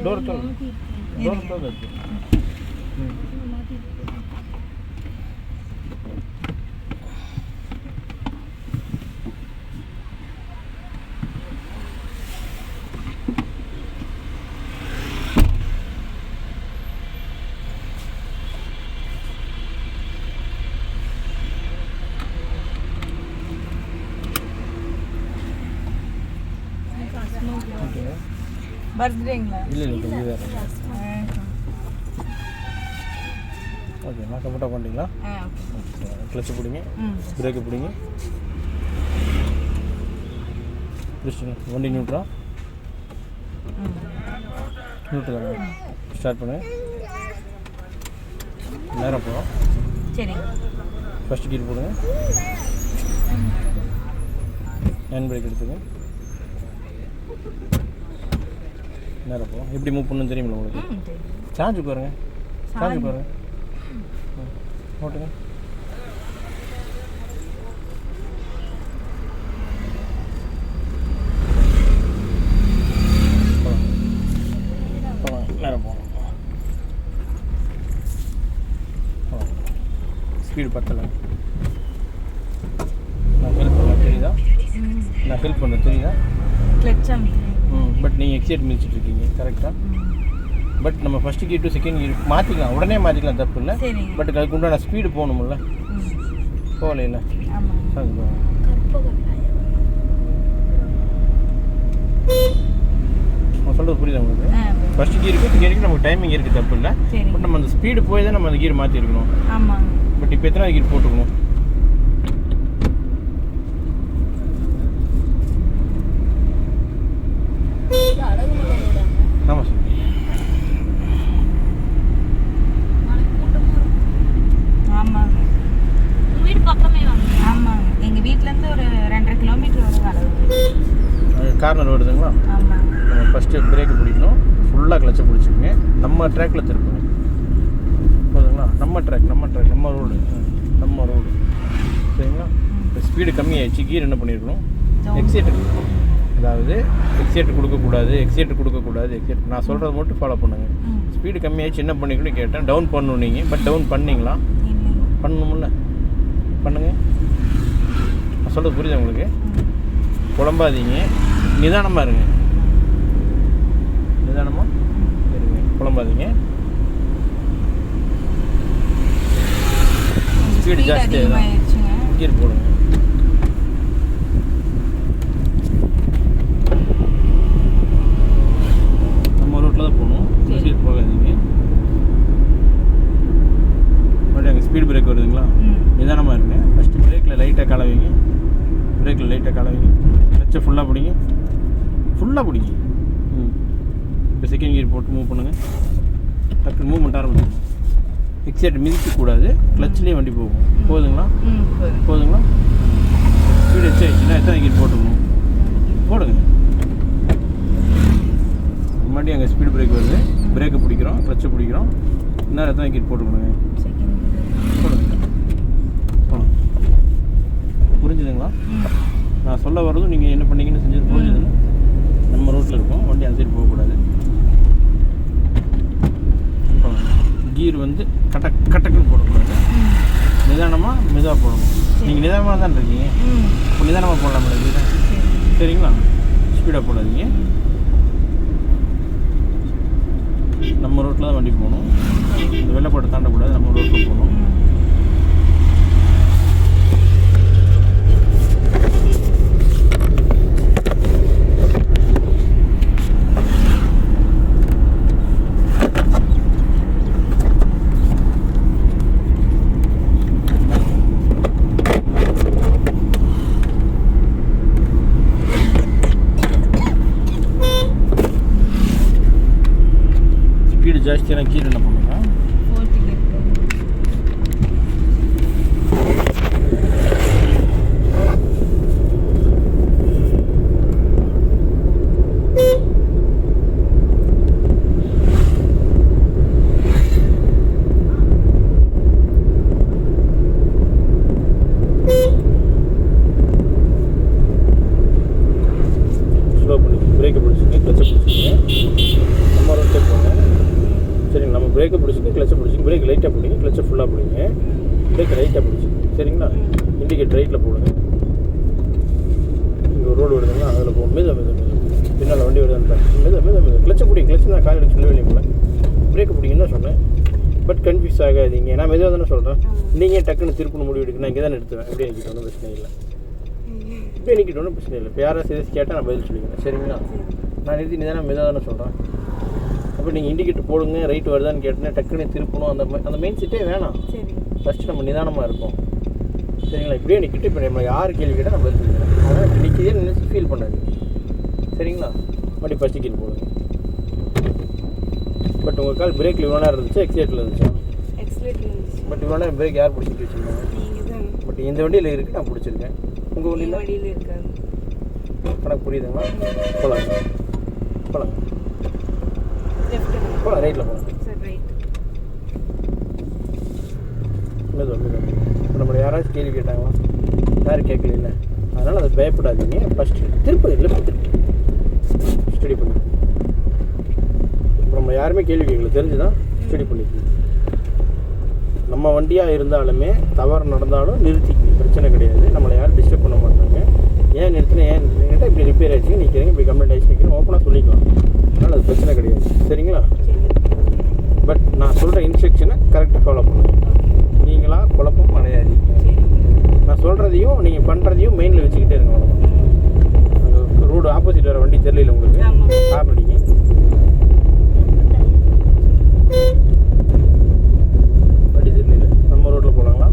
Door door பர்த்டேங்களா? இல்லை okay நான் கம்ஃபர்ட்டாக பண்ணிட்டீங்களா? கிளச்சு பிடிங்க, பிரேக்கு பிடிங்க, பிடிச்சிங்க. வண்டி நியூட்ரா ஸ்டார்ட் பண்ணு. நேரம் போகிறோம். சரி, ஃபஸ்ட்டு கீர் போடுங்க, ஹேண்ட் பிரேக் எடுத்துங்க. நேரம் போகிறோம். எப்படி மூவ் பண்ணணும்னு தெரியுமில்ல உங்களுக்கு? சார்ஜ் பாருங்க, சார்ஜ் பாருங்க, ஓட்டுங்க. நேரம் போகணும். ஸ்பீடு பத்தலை. நான் ஹெல்ப் பண்ண தெரியுதா? நான் ஹெல்ப் பண்ண தெரியுதா? பட் நீங்கள் எக்ஸைட் மிதிச்சிட்ருக்கீங்க கரெக்டாக. பட் நம்ம first gear to second gear மாற்றிக்கலாம், உடனே மாற்றிக்கலாம், தப்பு இல்லை. பட் அதுக்கு உண்டான ஸ்பீடு போகணும்ல, போகலையில. நான் சொல்கிறது புரியுது உங்களுக்கு? ஃபஸ்ட்டு கீருக்கு செகண்ட் கீருக்கு நமக்கு டைமிங் இருக்குது, தப்பு இல்லை. பட் நம்ம அந்த ஸ்பீடு போய் தான் நம்ம அந்த கீர் மாற்றிருக்கணும். பட் இப்போ எத்தனை கீர் போட்டுக்கணும்? ஆமாம் சார். ஆமாங்க, வீடு பக்கமே வாங்க. ஆமாங்க, எங்கள் வீட்டிலேருந்து ஒரு 2.5 கிலோமீட்டர் வரும் அளவு. கார்னர் வருதுங்களா? ஆமாம். நம்ம ஃபஸ்ட்டு பிரேக்கு பிடிக்கணும், ஃபுல்லாக கிளச்சை பிடிச்சிக்கங்க. நம்ம ட்ராக்கில் திருப்புங்க, போதுங்களா? நம்ம ட்ராக் நம்ம ரோடு சரிங்களா? இப்போ ஸ்பீடு கம்மியாகிடுச்சு. கீர் என்ன பண்ணியிருக்கணும்? எக்ஸைட்டர், அதாவது எக்ஸைட்டர் கொடுக்கக்கூடாது. நான் சொல்கிறத மட்டும் ஃபாலோ பண்ணுங்கள். ஸ்பீடு கம்மியாகிடுச்சு, என்ன பண்ணிக்கணும்னு கேட்டேன். டவுன் பண்ணணும் நீங்கள். பட் டவுன் பண்ணிங்களா? பண்ணணும்ல, பண்ணுங்க. நான் சொல்கிறது புரியுது உங்களுக்கு? குழம்பாதீங்க, நிதானமாக இருங்க. குழம்பாதீங்க. ஸ்பீடு ஜாஸ்தியாக கீர் போடுங்க. நம்ம ரோட்டில் தான் போகணும், சீட் போகாதீங்க. மறுபடியும் அங்கே ஸ்பீட் பிரேக் வருதுங்களா? நிதானமாக இருங்க. ஃபஸ்ட்டு பிரேக்கில் லைட்டாக கால வைங்க, கிளச்சை ஃபுல்லாக பிடிங்க. இப்போ செகண்ட் கியர் போட்டு மூவ் பண்ணுங்கள். டக்குனு மூவ்மெண்ட் ஆரம்பிச்சிடும். எக்ஸைட் மிதிக்கக்கூடாது, கிளச்சிலே வண்டி போகும். போதுங்களா? ஸ்பீடு எச்சாயிடுச்சுன்னா எத்தனை கீர் போட்டுக்கணும்? போடுங்க. முன்னாடி அங்கே ஸ்பீடு பிரேக் வருது, பிரேக்கை பிடிக்கிறோம், கிளச்சை பிடிக்கிறோம். இன்னும் எத்தனை கீர் போட்டுக்கணுங்க? போடுங்க. புரிஞ்சுதுங்களா? நான் சொல்ல வர்றதும் நீங்கள் என்ன பண்ணீங்கன்னு செஞ்சது புரிஞ்சுதுங்க. நம்ம ரோட்டில் இருக்கோம், வண்டி அந்த சைடு போகக்கூடாது. கீர் வந்து கட்டக்குன்னு போடக்கூடாது, மெதுவாக போடணும். நீங்கள் நிதானமாக தான் இருக்கீங்க, இப்போ நிதானமாக போடலாம் மேடம். சரிங்களா? ஸ்பீடாக போடாதீங்க. நம்ம ரோட்டில் தான் வண்டி போகணும். இந்த வெள்ளைப்பாட்டை தாண்டக்கூடாது, நம்ம ரோட்டில் போகணும். ஸ்பீடு ஜாஸ்தியான கீர் என்ன பண்ணுங்க? ஸ்லோ பண்ணி பிரேக்கை பிடிச்சிங்க, கிளச்சை பிடிச்சிங்க. பிரேக்கை பிடிச்சிங்க, கிளச்சை பிடிச்சிங்க, பிரேக் லைட்டாக பிடிங்க, கிளச்சை ஃபுல்லாக பிடிங்க, பிரேக் லைட்டாக பிடிச்சிங்க. சரிங்களா? இண்டிகேட் ரைட்டில் போடுங்க. இங்கே ஒரு ரோடு வருதுங்களா, அதில் போகும். மெது பின்னால் வண்டி வருதுன்னு மெது கிளச்சை பிடிங்க. கிளச்சு நான் கால் எடுக்க சொல்லவே இல்லைங்களா, பிரேக்கை பிடிங்கன்னு தான் சொன்னேன். பட் கன்ஃபியூஸ் ஆகாதீங்க. நான் மெதுவாக தானே சொல்கிறேன். நீங்கள் டக்குன்னு திருப்பணும் முடிவு எடுக்க, நான் இங்கே தான் எடுத்துவேன். அப்படியே நிற்கிட்டு ஒன்றும் பிரச்சனை இல்லை. இப்படியே நிற்கிட்டு ஒன்றும் பிரச்சனை இல்லை. இப்போ யாராவது சீரியஸ் கேட்டால் நான் பதில் சொல்லிக்கிறேன். சரிங்களா? நான் நிறுத்தி நீ தானே மெதுவாக தானே சொல்கிறேன். அப்போ நீங்கள் இண்டிகேட்டர் போடுங்க, ரைட் வருதான்னு கேட்டேன்னா டக்குன்னு திருப்பணும். அந்த மெயின் சீட்டே வேணாம். ஃபஸ்ட்டு நம்ம நிதானமாக இருக்கும். சரிங்களா? இப்படியே நிற்கிட்டு இப்போ நம்ம யார் கேள்வி கேட்டால் நம்ம பதில் சொல்லிக்கிறேன். அதனால் இப்போ நிற்கிதே நினச்சி ஃபீல் பண்ணாது. சரிங்களா? மறுபடியும் ஃபஸ்ட்டு கீழ் போடுங்க. பட் உங்கள் கால் பிரேக்கில் இவ்வளோ நேரம் இருந்துச்சு, எக்ஸிலேட்டில் இருந்துச்சா? பட் இவ்வளோ நேரம் பிரேக் யார் பிடிச்சிட்டு வச்சுருந்தாங்க? பட் இந்த வண்டியில் இருக்குது, நான் பிடிச்சிருக்கேன். உங்கள் வண்டியில் இருக்காது. கணக்கு புரியுதுங்களா? போகலாங்க போகலாம், ரைட்டில் போகலாம். இப்போ நம்மளை யாராச்சும் கேள்வி கேட்டாங்களா? யாரும் கேட்கல. அதனால் அதை பயப்படாதீங்க. ஃபஸ்ட்டு திருப்பி லெஃப்ட் ஸ்டடி பண்ணி. இப்போ நம்ம யாருமே கேள்வி கேட்கல, தெரிஞ்சுதான் ஸ்டடி பண்ணிக்கணும். நம்ம வண்டியாக இருந்தாலுமே தவறு நடந்தாலும் நிறுத்திக்கணும், பிரச்சனை கிடையாது. நம்மளை யாரும் டிஸ்டர்ப் பண்ண மாட்டாங்க. ஏன் நிறுத்தினேன், ஏன் நிறுத்தினா இப்படி ரிப்பேர் ஆகிடுச்சு நிற்கிறீங்க, இப்படி கம்ப்ளைண்ட் ஆகிடுச்சு நிற்கிறேன், ஓப்பனாக சொல்லிக்கலாம். அதனால் அது பிரச்சனை கிடையாது. சரிங்களா? பட் நான் சொல்கிற இன்ஸ்ட்ரக்ஷனை கரெக்டாக ஃபாலோ பண்ணுங்கள். நீங்களாக குழப்பம் அடையாதீங்க. நான் சொல்கிறதையும் நீங்கள் பண்ணுறதையும் மெயினில் வச்சுக்கிட்டே இருங்க. அவ்வளோதான். அந்த ரோடு ஆப்போசிட் வர வண்டி தெரியல உங்களுக்கு, கார் அடிங்க. வண்டி தெரியல, நம்ம ரோட்டில் போகலாங்களா?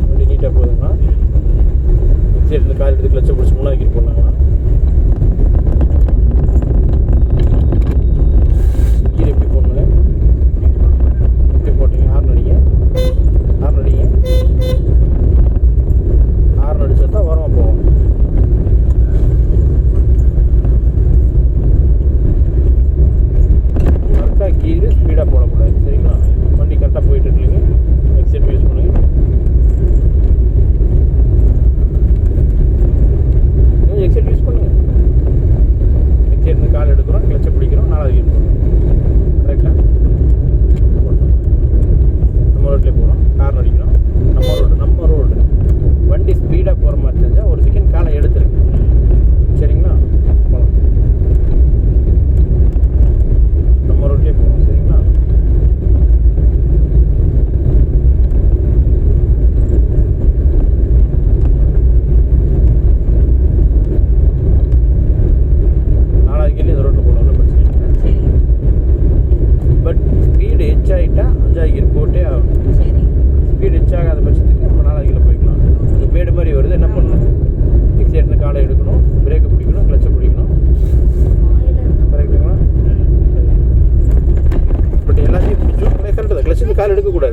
வண்டி நீட்டாக போகுதுங்களா? சரி, இந்த கார் எடுத்து கிளச்சை பிடிச்சி முன்னாடி போடலாங்களா?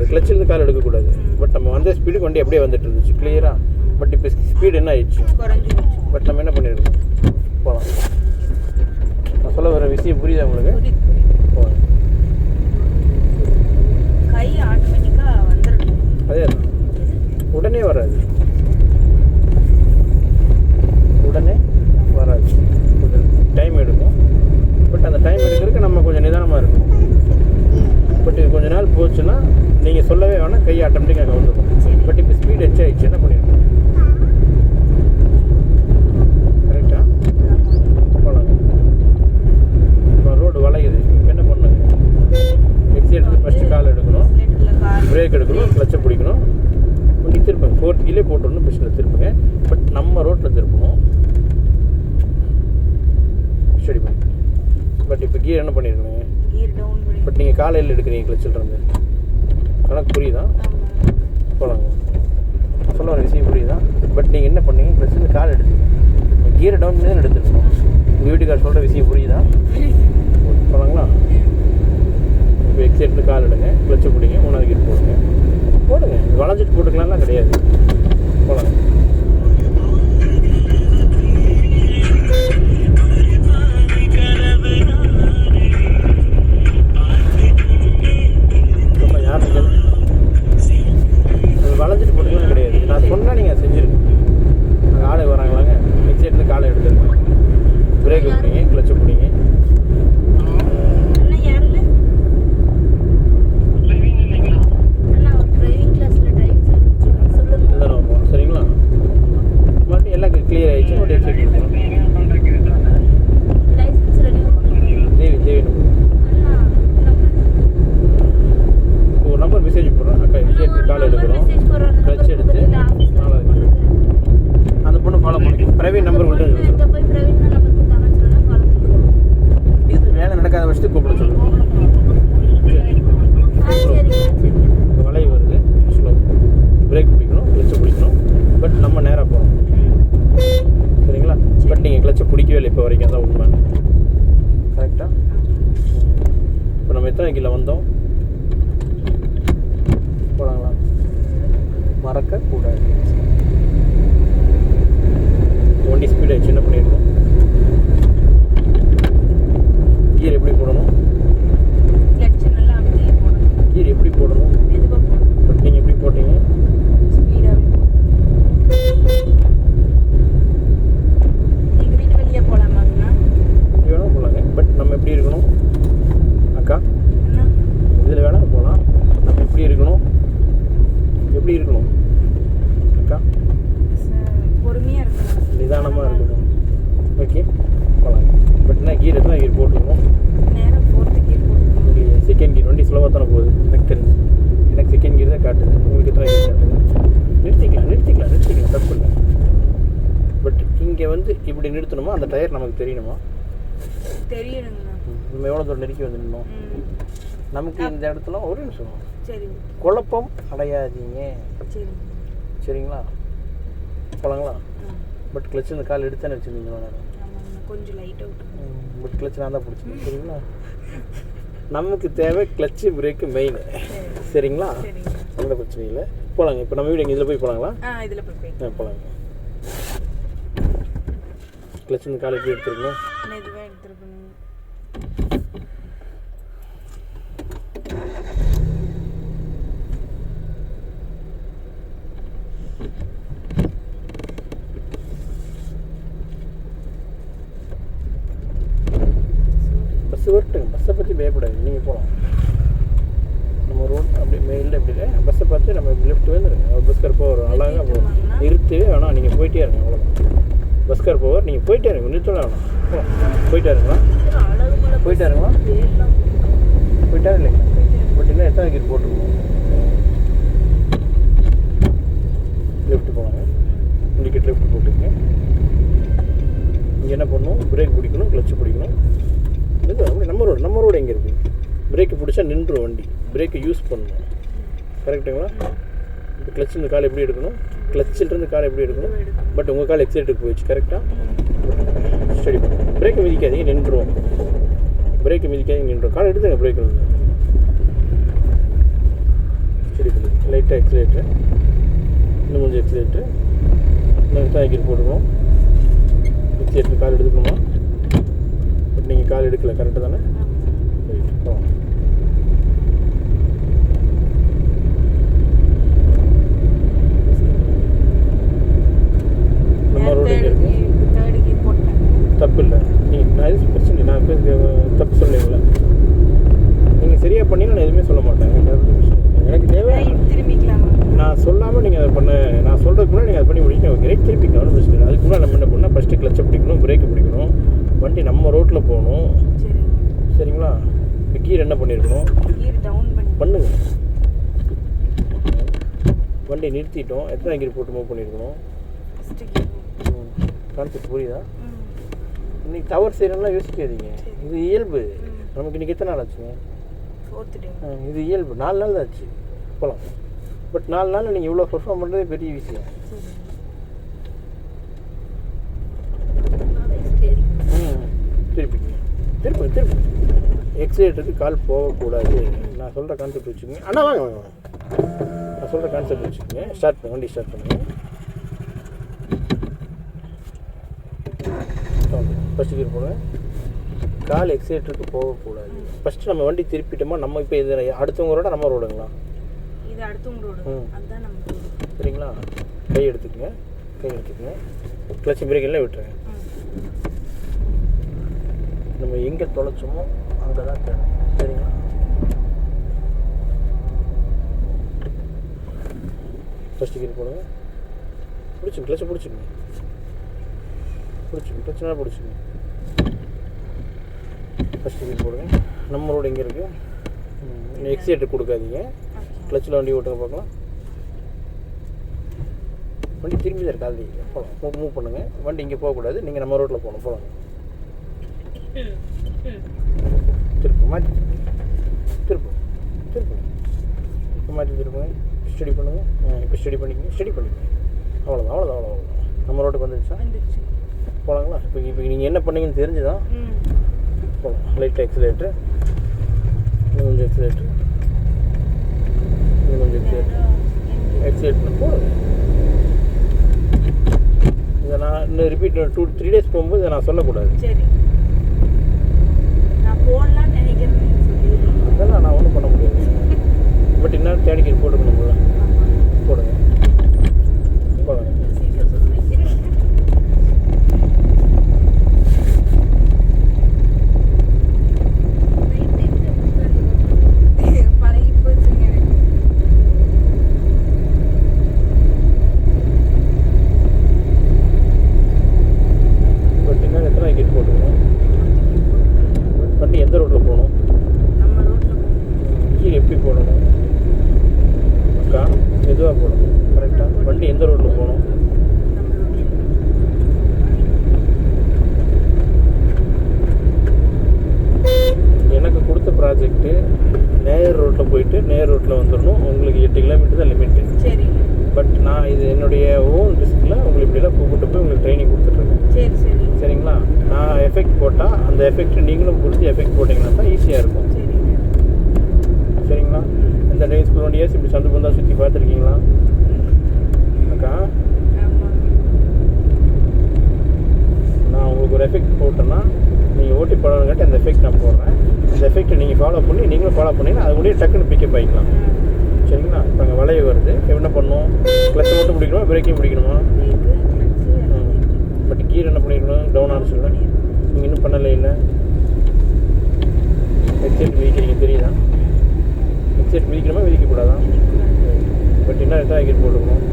கிளச்சிலேருந்து கால் எடுக்கக்கூடாது. பட் நம்ம வந்த ஸ்பீடுக்கு வண்டி அப்படியே வந்துட்டு இருந்துச்சு கிளியராக. பட் இப்போ ஸ்பீடு என்ன ஆயிடுச்சு? பட் நம்ம என்ன பண்ணியிருக்கோம்? போகலாம். நான் சொல்ல வர விஷயம் புரியுதா உங்களுக்கு? போகலாம். கை ஆட்டோமேட்டிக்காக வந்துடும். அதே தான், உடனே வராது, உடனே வராது, கொஞ்சம் டைம் எடுக்கும். பட் அந்த டைம் எடுக்கிறதுக்கு நம்ம கொஞ்சம் நிதானமாக இருக்கணும். பட் இது கொஞ்ச நாள் போச்சுன்னா நீங்கள் சொல்லவே வேணாம், கை ஆட்டோமேட்டிக்காக வந்துடும். பட் இப்போ ஸ்பீட் எச் ஆகிடுச்சு, என்ன பண்ணிடணும்? கரெக்டாக போகலாங்க. இப்போ ரோடு வளையுது, இப்போ என்ன பண்ணுங்க? எக்ஸிலேட்டர் ஃபஸ்ட்டு கால் எடுக்கணும், பிரேக் எடுக்கணும், கிளச்சை பிடிக்கணும், வண்டி திருப்புங்க. 4 கீழே போட்டோன்னு பிரச்சனை திருப்புங்க. பட் நம்ம ரோட்டில் திருப்பணும். சரி பண்ணி. பட் இப்போ கீர் என்ன பண்ணியிருக்கணும்? பட் நீங்கள் காலையில் எடுக்கிறீங்க கிளச்சில் இருந்து. கணக்கு புரியுதா? போகலாங்க. சொல்ல வர விஷயம் புரியுதா? பட் நீங்கள் என்ன பண்ணீங்க? கிளச்சில் கால் எடுத்தீங்க, கீரை டவுன் பண்ணி தான் எடுத்துருக்கணும். உங்கள் வீட்டுக்கார் சொல்கிற விஷயம் புரியுதா? போகலாங்களா? இப்போ எக்ஸைட்டில் கால் எடுங்க, கிளச்சை பிடிங்க, 3வது கீர் போடுங்க. வளைஞ்சிட்டு போட்டுக்கலாம்லாம் கிடையாது. போகலாங்க. வளைஞ்சிட்டு போட்டுக்கலாம் கிடையாது. நான் சொன்னால் நீங்கள் செஞ்சுருக்கேன். நாங்கள் ஆளு வராங்களாங்க, எக்ஸைட்லேருந்து காலை எடுத்துருக்கேன். எத்தனை கிலோ வந்தோம் போகலாங்களா? மறக்கக்கூடாது. வண்டி ஸ்பீடை சின்ன பண்ணிடணும். கீர் எப்படி போடணும்? கிளட்ச் நல்லா அப்படியே போடணும். கீர் எப்படி போடணும்? மெதுவாக போடணும். பட் நீங்கள் எப்படி போட்டீங்க? ஸ்பீடாகவே போடணும். எங்கள் வீட்டு வெளியே போகலாமாங்கண்ணா? எப்படி வேணால் போகலாங்க. பட் நம்ம எப்படி இருக்கணும் அக்கா? என்ன இதில் வேணால் போகலாம். நம்ம எப்படி இருக்கணும்? எப்படி இருக்கணும் அக்கா? பொறுமையாக இருக்கணும். நிதானமாக இருக்கணும். ஓகே போகலாங்க. பட் என்ன கீர் எத்தனை கீர் போட்டுருக்கணும்? நேரம் 4th கீர் போட்டுக்கணும். உங்களுக்கு செகண்ட் கீர் வண்டி ஸ்லோவாக தானே போகுது எனக்கு தெரிஞ்சு. எனக்கு செகண்ட் கீர் தான் காட்டுது. உங்களுக்கு எத்தனை கீர் காட்டுது? நிறுத்திக்கலாம் தப்பு இல்லை. பட் இங்கே வந்து இப்படி நிறுத்தணுமா? அந்த டயர் நமக்கு தெரியணுமா? தெரியணுங்கண்ணா. நம்ம எவ்வளோ தூரம் நெருக்கி வந்து நின்னோம்? நமக்கு இந்த இடத்துல ஒரு நிமிஷம் சரி குழப்பம் அடையாதீங்க. சரி சரிங்களா? போகலாங்களா? பட் கிளச்சு இந்த கால் எடுத்தானே வச்சுருந்தீங்களா? ஆமாங்கண்ணா, கொஞ்சம் லைட் அவுட். பட் கிளச்சு நான் தான் பிடிச்சேன். சரிங்களா? நமக்கு தேவை கிளச்சு பிரேக்கு மெயின். சரிங்களா? எந்த பிரச்சனையும் இல்லை. போகலாங்க. இப்போ நம்ம வீடு எங்கே இதில் போய் போகலாங்களா? இதில் போய் போகலாங்க. கிளச்சு இந்த கால் எப்படி எடுத்துருக்கணும்? மெதுவாக எடுத்துருக்கணும். பஸ்ஸு வரட்டுங்க. பஸ்ஸை பற்றி பயப்படாது. நீங்கள் போகலாம். நம்ம ரோட் அப்படி மெயிலில் எப்படி இல்லை பஸ்ஸை பார்த்து நம்ம லெஃப்ட் வந்துடுங்க. பஸ்கார் போவார் அழகாக போவோம். நிறுத்தவே வேணாம். நீங்கள் போயிட்டே இருங்க. அவ்வளோதான். பஸ்கார் போவார். நீங்கள் போயிட்டே இருங்க. நிறுத்தலாம் வேணாம். போயிட்டே இருங்களா? போயிட்டே இருங்களா? போயிட்டா இல்லைங்க. பட் இன்னும் எத்தனை கீர் போட்டுருக்கோம்? லெஃப்ட் போவாங்க. இண்டிகேட் லெஃப்ட் போட்டுக்கங்க. இங்கே என்ன பண்ணணும்? பிரேக் பிடிக்கணும், கிளச்சு பிடிக்கணும். இது அப்படி நம்ம ரோடு எங்கே இருக்குது? பிரேக்கு பிடிச்சா நின்றுடும் வண்டி. பிரேக்கை யூஸ் பண்ணணும். கரெக்டுங்களா? இப்போ கிளச்சு இந்த கால் எப்படி எடுக்கணும்? கிளச்சிலிருந்து கால் எப்படி எடுக்கணும்? பட் உங்கள் கால் எக்ஸைட்டுக்கு போயிடுச்சு. கரெக்டாக ஸ்டடி பண்ணுங்க. பிரேக்கை மிதிக்காதீங்க, நின்றுடும். பிரேக்கை மிதிக்காதீங்க, நின்றுடும். கால் எடுத்துங்க. பிரேக் வந்து ஸ்டடி பண்ணுங்க. லைட்டாக எக்ஸைட்டு, இன்னும் கொஞ்சம் எக்ஸைட்டு, இன்னும் தாய்க்கீர் போட்டுக்கணும். Excite call எடுத்துக்கணுமா? பட் நீங்கள் கால் எடுக்கல. கரெக்டாக தானே? நம்ம ரோடு எங்கே இருக்குது? தப்பு இல்லை. நான் எதுவும் பிரச்சனை இல்லை. நான் தப்பு சொல்லுங்களேன். நீங்கள் சரியாக பண்ணிங்கன்னா நான் எதுவுமே சொல்ல மாட்டேன். எனக்கு தேவை. நான் சொல்லாமல் நீங்கள் அதை பண்ண, நான் சொல்கிறதுக்கு முன்னாடி நீங்கள் அதை பண்ணி முடிக்கணும். ஓகே ரைட், திருப்பிக்கலாம். ஒன்றும் பிரச்சனை இல்லை. அதுக்கு முன்னாடி நம்ம என்ன பண்ணால் ஃபஸ்ட்டு கிளச்சை பிடிக்கணும், பிரேக்கை பிடிக்கணும். வண்டி நம்ம ரோட்டில் போகணும். சரிங்களா? இப்போ கீர் என்ன பண்ணியிருக்கணும்? பண்ணுங்க. வண்டி நிறுத்திட்டோம். எத்தனை கீர் போட்டு மூவ் பண்ணியிருக்கணும்? கான்செப்ட் புரியுதா? இன்னைக்கு தவறு செய்யணும்லாம் யோசிக்காதீங்க. இது இயல்பு. நமக்கு இன்றைக்கி எத்தனை நாள் ஆச்சுங்க? இது இயல்பு. 4 நாள் தான் ஆச்சு. போகலாம். பட் 4 நாளில் நீங்கள் இவ்வளோ பெர்ஃபார்ம் பண்ணுறதே பெரிய விஷயம். திருப்பி எக்ஸைட்டுக்கு கால் போகக்கூடாது. நான் சொல்கிற கான்செப்ட் வச்சுக்கோங்க. அண்ணா வாங்க. நான் சொல்கிற கான்செப்ட் வச்சுக்கோங்க. ஸ்டார்ட் பண்ணுங்க. வண்டி ஸ்டார்ட் பண்ணுங்க. ஃபஸ்ட்டு கீர் போடுங்க. கால் எக்ஸைட்டருக்கு போகக்கூடாது. ஃபஸ்ட்டு நம்ம வண்டி திருப்பிட்டோமா? நம்ம இப்போ இது அடுத்தவங்க ரோட நம்ம ரோடுங்களா? இது அடுத்தவங்க ரோடு. அதுதான் நம்ம ரோடு. சரிங்களா? கை எடுத்துக்கங்க. கிளச்சு பிரேக் எல்லாம் விட்டுருங்க. நம்ம எங்கே தொலைச்சோமோ அங்கே தான் தேவை. சரிங்களா? ஃபஸ்ட்டு கீர் போடுங்க. பிடிச்சிங்க. கிளச்சை பிடிச்சிக்கங்க. பிரச்சனை பிடிச்சிக்கங்க. ஃபஸ்ட்டு கீர் போடுங்க. நம்ம ரோடு எங்கே இருக்குது? எக்ஸைட்டு கொடுக்காதீங்க. கிளச்சில் வண்டி ஓட்டுங்க பார்க்கலாம். வண்டி திரும்பி தான் இருக்காது. போகலாம். மூவ் பண்ணுங்கள். வண்டி இங்கே போகக்கூடாது. நீங்கள் நம்ம ரோட்டில் போகணும். போகலாம். மாற்றி திருப்புங்க. ஸ்டடி பண்ணுங்கள். இப்போ ஸ்டடி பண்ணிக்கங்க. அவ்வளோதான். நம்ம ரோட்டுக்கு வந்துடுச்சா? போகலாங்களா? இப்போ நீங்கள் என்ன பண்ணீங்கன்னு தெரிஞ்சுதான் போகலாம். லைட்டாக எக்ஸலேட்டர் கொஞ்சம் எக்ஸிலேட்டர், கொஞ்சம் எக்ஸிலேட்டர் போடுங்க. இதை நான் இன்னும் ரிப்பீட் 2-3 டேஸ் போகும்போது இதை நான் சொல்லக்கூடாது. சரி, நான் போடலான்னு நினைக்கிறேன். அதெல்லாம் நான் ஒன்றும் பண்ண முடியாது. பட் இன்னும் தேடிக்கிட்டு போட்டுக்கணும்ல, போடுங்க போடுங்க. வண்டி எந்த ரோட்டில் போகணும், கீழே எப்படி போடணும் அக்கா, மெதுவாக போடணும். கரெக்டாக வண்டி எந்த ரோட்டில் போகணும், எனக்கு கொடுத்த ப்ராஜெக்ட்டு நேர் ரோட்டில் போயிட்டு நேர் ரோட்டில் வந்துடணும். உங்களுக்கு 8 கிலோமீட்டர் தான் லிமிட்டு. சரி, பட் நான் இது என்னுடைய ஓன் ரிஸ்கில் உங்களுக்கு இப்படிலாம் கூப்பிட்டு போய் உங்களுக்கு ட்ரைனிங் கொடுத்துட்ருக்கேன். சரி சரி, சரிங்களா? நான் எஃபெக்ட் போட்டால் அந்த எஃபெக்ட் நீங்களும் கொடுத்து எஃபெக்ட் போட்டிங்கன்னா தான் ஈஸியாக இருக்கும். சரிங்களா? இந்த டைம் ஸ்கூல் 1 இயர்ஸ் இப்படி சந்து பந்தா சுற்றி பார்த்துருக்கீங்களா அக்கா? நான் உங்களுக்கு ஒரு எஃபெக்ட் போட்டேன்னா நீங்கள் ஓட்டி போடணுங்காட்டி அந்த எஃபெக்ட் நான் போடுறேன். அந்த எஃபெக்ட்டை நீங்கள் ஃபாலோ பண்ணி நீங்களும் ஃபாலோ பண்ணிங்கன்னா அது கூட டக்குன்னு பிக்கப் ஆகிக்கலாம். சரிங்களா? இப்போ அங்கே வளைய வருது, என்ன பண்ணணும், கிளச்சை மட்டும் பிடிக்கணுமா, பிரேக்கையும் பிடிக்கணுமா? பட் கீர் என்ன பண்ணிக்கணும், டவுன் ஆன சொல்லுவேன். நீங்கள் இன்னும் பண்ணலை இல்லை, எக்ஸைட் விதிக்கிறீங்க தெரியுதா? எக்ஸைட் விதிக்கணுமா விதிக்கக்கூடாதான்? பட் என்ன எத்தனை கீர் போட்டுக்கணும்,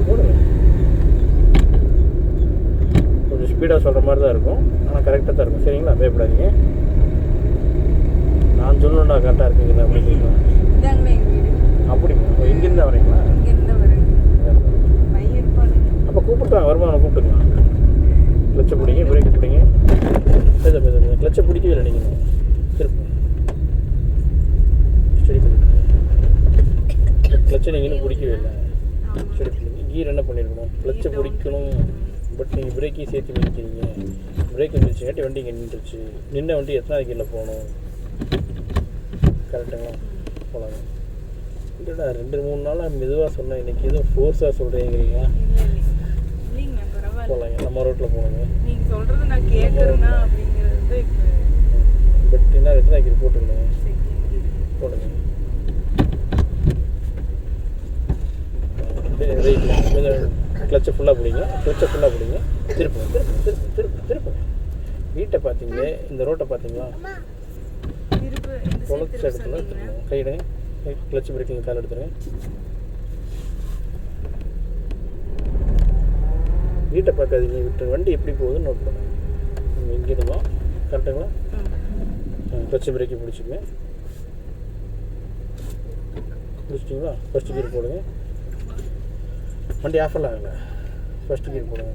போடுங்க. கொஞ்சம் ஸ்பீடாக சொல்கிற மாதிரி தான் இருக்கும், ஆனால் கரெக்டாக தான் இருக்கும். சரிங்களா? பயப்படாதீங்க. நான் சொல்லணும்டா கரெக்டாக இருக்குங்க அப்படிங்களா? அப்படிங்களா? இங்கேருந்து தான் வரீங்களா? அப்போ கூப்பிட்டுவாங்க, வருமானம் கூப்பிட்டுக்கலாம். கிளச்சை பிடிங்க, பிரேக்கை பிடிங்க. கிளச்சை பிடிக்கவே இல்லை நீங்கள், திருப்பி ஸ்டடி பண்ணிக்கணும். கிளச்சை நீங்கள் இன்னும் பிடிக்கவே இல்லை, ஸ்டடி பண்ணிங்க. கீர் என்ன பண்ணியிருக்கணும், கிளச்சை பிடிக்கணும். பட் நீங்கள் பிரேக்கையும் சேர்த்து மிதிக்கிறீங்க. பிரேக் மிதிச்சுங்காட்டி வண்டி இங்கே நின்றுச்சு. நின்ன வண்டி எத்தனாவது கீரில் போகணும், கரெக்டுங்களா? போகலாங்க. இல்லைடா 2-3 நாளாக மெதுவாக சொன்னேன், இன்றைக்கி எதுவும் ஃபோர்ஸாக சொல்கிறீங்கிறீங்களா? போகலாங்க, நம்ம ரோட்டில் போகணுங்க. நீங்கள் சொல்கிறது நான் கேட்குறேன்னா அப்படிங்கிறது. பட் என்ன எத்தனை கீர் போட்டுருங்க, போடுங்க. ரைட்டில் கிளச்சை ஃபுல்லாக பிடிங்க, கிளச்சை ஃபுல்லாக பிடிங்க. திருப்புங்க திருப்புங்க திருப்பு திருப்பு திருப்புங்க. வீட்டை பார்த்தீங்களே, இந்த ரோட்டை பார்த்தீங்களா? குளச்ச இடத்துல எடுத்துருங்க, கையிடுங்க. கிளச்சு பிரேக்கிங் கால் எடுத்துருங்க. வீட்டை பார்க்காதீங்க, விட்டு வண்டி எப்படி போகுதுன்னு நோட் பண்ணுங்க. நீங்கள் இங்கே இருந்தோம், கரெக்டுங்களா? கிளச்சு பிரேக்கை பிடிச்சிங்க. பிடிச்சிட்டிங்களா? ஃபஸ்ட்டு கீர் போடுங்க. வண்டி ஆஃப் ஆகலை, ஃபஸ்ட்டு கீர் போடுங்க.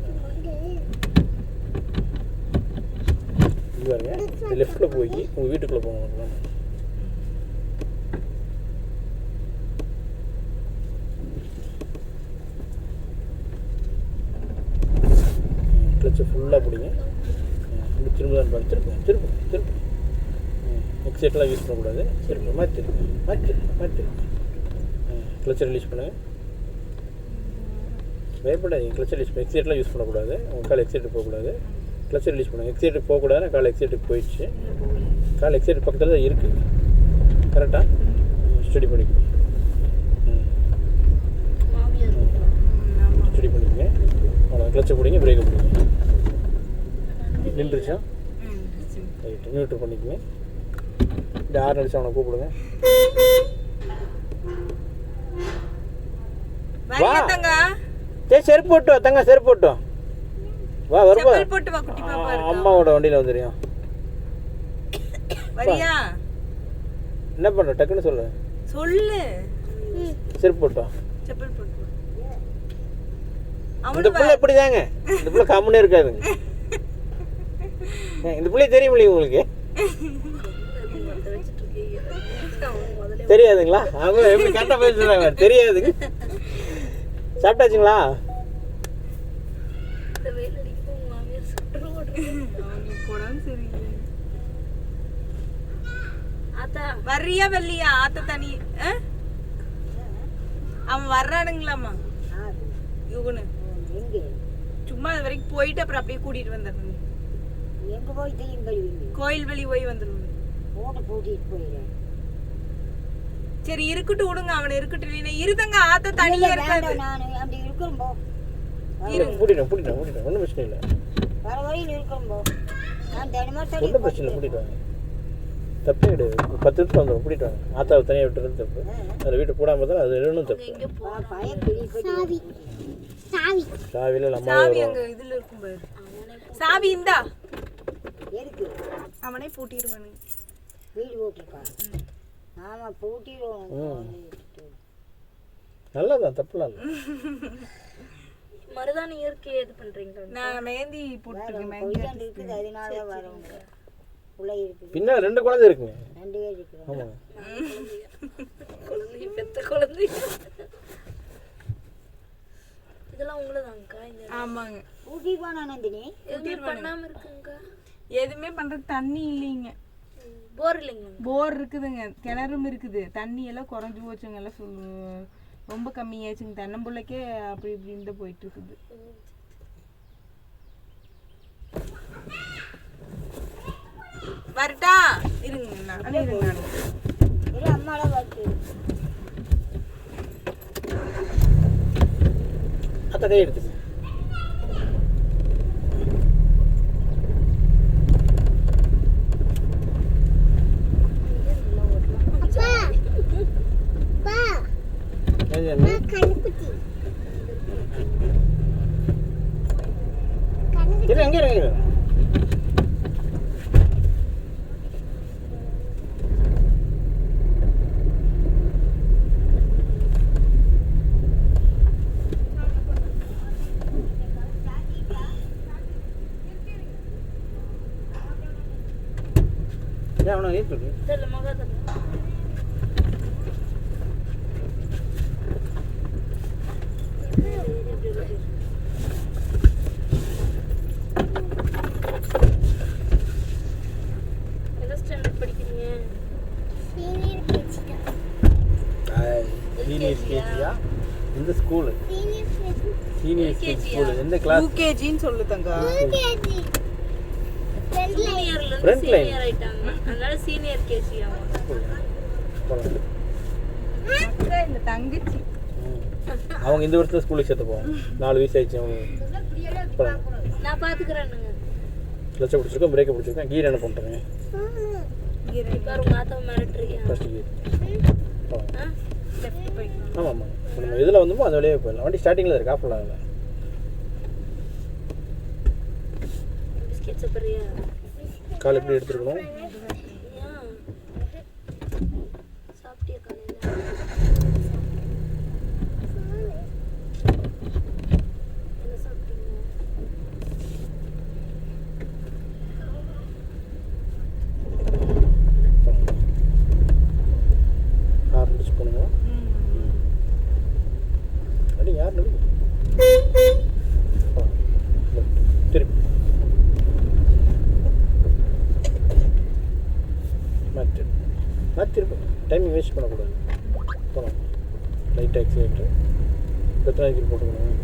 இது பாருங்க, இது லெஃப்ட்டில் போய் உங்கள் வீட்டுக்குள்ளே போகணும். கிளச்சை ஃபுல்லாக பிடிங்க. இப்படி திரும்ப தான் பார்த்து திருப்போம் திருப்போம் திருப்போம். எக்ஸைட்லாம் யூஸ் பண்ணக்கூடாது. திருப்போம், மாற்றி மாற்றி மாற்றி. கிளச்சை ரிலீஸ் பண்ணுங்கள். பயப்படாதீங்க, கிளச்சை ரிலீஸ் பண்ண. எக்ஸைட்லாம் யூஸ் பண்ணக்கூடாது. உங்கள் கால் எக்ஸைட்டு போகக்கூடாது. கிளச்சை ரிலீஸ் பண்ணுங்கள். எக்ஸைட்டு போகக்கூடாது, கால் எக்ஸைட்டுக்கு போயிடுச்சு. கால் எக்ஸைட் பக்கத்தில் தான் இருக்குது, கரெக்டாக? ஸ்டடி பண்ணிக்கணும். ஸ்டடி பண்ணிக்கங்க. அவ்வளோ கிளச்சை பிடிங்க, பிரேக்கை பிடிங்க. நின்றுச்சா? ரைட்டு, நியூட்ரு பண்ணிக்கங்க. இந்த 6 அடிச்சு அவனை கூப்பிடுங்க. வா சரி, செருப்பு போட்டு தங்க, செருப்பு போட்டோம் வா. வருவா, அம்மாவோட வண்டியில் வந்துடுறியா? என்ன பண்ணுற, டக்குன்னு சொல்லு சொல்லு. செருப்பு போட்டோம். இந்த பிள்ளை எப்படி தாங்க, இந்த பிள்ளை கம்முன்னே இருக்காதுங்க. இந்த பிள்ளை தெரியும் இல்லையா உங்களுக்கு? தெரியாதுங்களா? அவங்க எப்படி கரெக்டாக பேசுறாங்க, தெரியாதுங்க. சாப்பிட்டாச்சுங்களா? வர்றியா வரலையா ஆத்த தனி அவன் வர்றானுங்களாமா இவனு சும்மா அது வரைக்கும் போயிட்டு அப்புறம் அப்படியே கூட்டிட்டு வந்துடுறேன். எங்க போய் கோயில் வெளி போய் வந்துடுவேன். கூட்டிட்டு போயிடுறேன். சரி இருக்கட்டும் விடுங்க, அவனை இருக்கட்டும். இல்லைன்னா இருதங்க ஆத்த தனியா இருக்காது. நான் அப்படி இருக்கிறோம் போ. கூட்டிட்டேன் ஒன்றும் பிரச்சனை இல்லை. வர வரையில் இருக்கிறோம் போ. நான் தினமும் ஒன்றும் பிரச்சனை இல்லை, கூட்டிட்டு வாங்க. தப்பே கிடையாது. 10 நிமிஷம் வந்துடும், கூட்டிட்டு வாங்க. ஆத்தாவை தனியாக விட்டுறது தப்பு. அந்த வீட்டை போடாமல் தான் அது எழுணும் தப்பு. சாவியில் நம்ம இதுல இருக்கும் பாரு. சாவி இந்தா எதுக்கு அவனே பூட்டிடுவானு. வீடு போட்டிருக்கான். ஆமா பூட்டிடுவோம். நல்லதான், தப்புலாம் இல்லை. மருதாணி இயற்கை எது பண்றீங்க? நான் மேந்தி போட்டுருக்கேன். மேந்தி இருக்குது, அதனால வரவங்க உள்ள இருக்குது. பின்னா 2 குழந்தை இருக்குங்க. 2 பேர் இருக்கு. ஆமா, குழந்தை பெத்த குழந்தை. இதெல்லாம் உங்களுதான்க்கா? ஆமாங்க. ஊட்டி போனா நந்தினி எதுவுமே பண்ணாம இருக்குங்க. எதுவுமே பண்றது தண்ணி இல்லைங்க. போர் இல்லைங்க. போர் இருக்குதுங்க, கிணறும் இருக்குது. தண்ணி எல்லாம் குறைஞ்சு போச்சுங்க. எல்லாம் ரொம்ப கம்மியாச்சுங்க. தென்னம்புள்ளைக்கே அப்படி இப்படின்னு போயிட்டு இருக்குது. வரட்டா இருங்க. அம்மால வருது. அத்தை கை எடுத்துங்க. இந்த ஸ்கூல் சீனியர் ஸ்கூல் எந்த கிளாஸ்? யூகேஜின்னு சொல்லு தங்க. ஃப்ரண்ட் லைன் அதனால சீனியர் கேஜி இந்த தங்கச்சி. அவங்க இந்த வருஷத்துல ஸ்கூலுக்கு சேர்த்து போவாங்க. 4 வயசு ஆயிடுச்சு அவங்க. நான் பாத்துக்கிறேனுங்க. கிளட்சை பிடிச்சிருக்கோம், பிரேக்கை பிடிச்சிருக்கோம். கீர் என்ன பண்ணுறேங்க? ஃபர்ஸ்ட் கீர். ஆமாம் ஆமாம், நம்ம எதில் வந்தோமோ அந்த வழியாக போயிடலாம். வண்டி ஸ்டார்டிங்கில் இருக்கு, ஆஃப் பண்ணலாம். கால் எப்படி எடுத்துருக்கணும்? ஆரம்பிச்சு போகணுங்களா? அடி யார் நடி திருப்பி திருப்பி டைமிங் வேஸ்ட் பண்ணக்கூடாது. போகலாம். லைட் ஆக்சிடென்ட்டு எத்தனை கிலோ போட்டுக்கணும்?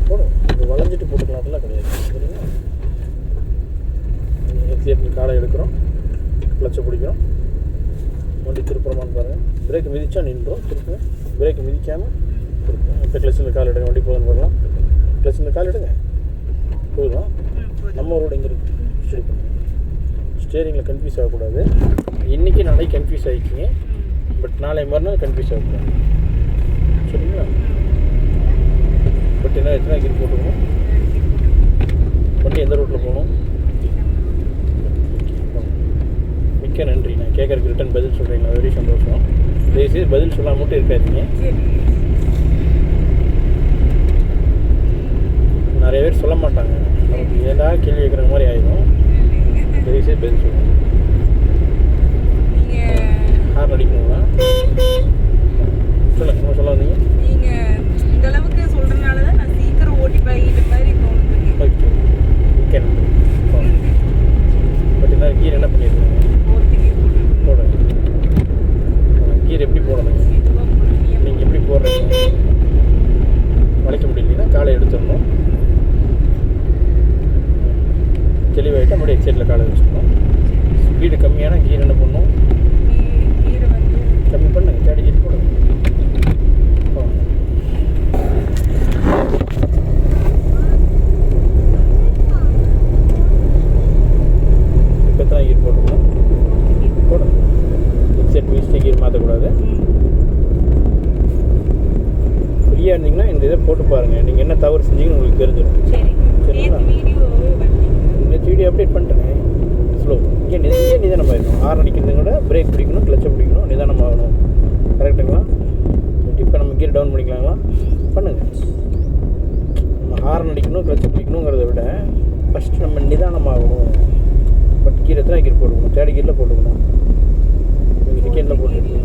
போடும். இப்போ வளைஞ்சிட்டு போட்டுக்கலாம், அப்படிலாம் கிடையாது. சரிங்களா? எக்ஸிடென்ட் காலை எடுக்கிறோம், கிளட்சை பிடிக்கிறோம், வண்டி திருப்புறமான்னு பாருங்கள். பிரேக் மிதிச்சா நின்றோம், திருப்புங்க. பிரேக் மிதிக்காமல் திருப்புங்க. இப்போ கிளச்சில் கால் எடுங்க, வண்டி போதுன்னு பார்க்கலாம். கிளச்சில் கால் எடுங்க, போதும். நம்ம ரோடு எங்கே இருக்குது? ஸ்டடி பண்ணுங்க. ஸ்டேரிங்கில் கன்ஃபியூஸ் ஆகக்கூடாது. இன்றைக்கி நாளைக்கு கன்ஃபியூஸ் ஆகிக்கிங்க, பட் நாளை மறுநாள் கன்ஃபியூஸ் ஆகக்கூடாது. சரிங்களா? பட் என்ன எத்தனை கிரி போட்டுக்கணும்? வண்டி எந்த ரோட்டில் போகணும்? மிக்க நன்றி. நான் கேட்குறதுக்கு ரிட்டன் பதில் சொல்கிறீங்களா? வெரி சந்தோஷம். தயவுசெய்து பதில் சொல்லாம மட்டும் இருக்காதீங்க. நிறைய பேர் சொல்ல மாட்டாங்க, நமக்கு ஏதா கேள்வி கேட்குற மாதிரி ஆகிடும். தயவுசெய்து பதில் சொல்லுங்கள். ஹார்ன் அடிக்கணுங்களா? சொல்லுங்கள், நம்ம சொல்ல வந்தீங்க. நீங்கள் இந்த அளவுக்கு சொல்கிறதுனால தான் நான் சீக்கிரம் ஓட்டி பழகிட்ட மாதிரி தோணுதுங்க. ஓகே, மிக்க நன்றி. பட் என்ன கீழே என்ன பண்ணியிருக்கீங்க? கீர் மாற்றக்கூடாது. ஃப்ரீயாக இருந்தீங்கன்னா இந்த இதை போட்டு பாருங்கள். நீங்கள் என்ன தவறு செஞ்சீங்கன்னு உங்களுக்கு தெரிஞ்சிடும். சரிங்களா? இந்த வீடியோ அப்டேட் பண்ணிட்டேன். ஸ்லோ இங்கே நிதானமாக இருக்கும். ஹார்ன் அடிக்கிறத விட பிரேக் பிடிக்கணும், கிளச்சை பிடிக்கணும், நிதானமாகணும். கரெக்டுங்களா? இப்போ நம்ம கீர் டவுன் பண்ணிக்கலாங்களா? பண்ணுங்கள். நம்ம ஹார்ன் அடிக்கணும், கிளச்சை பிடிக்கணுங்கிறத விட ஃபஸ்ட்டு நம்ம நிதானமாகணும். பட் கீர் எத்தனை கீர் போட்டுக்கணும்? தேர்ட் கீரில் போட்டுக்கணும். நீங்கள் செகண்டில் போட்டுருக்கீங்க.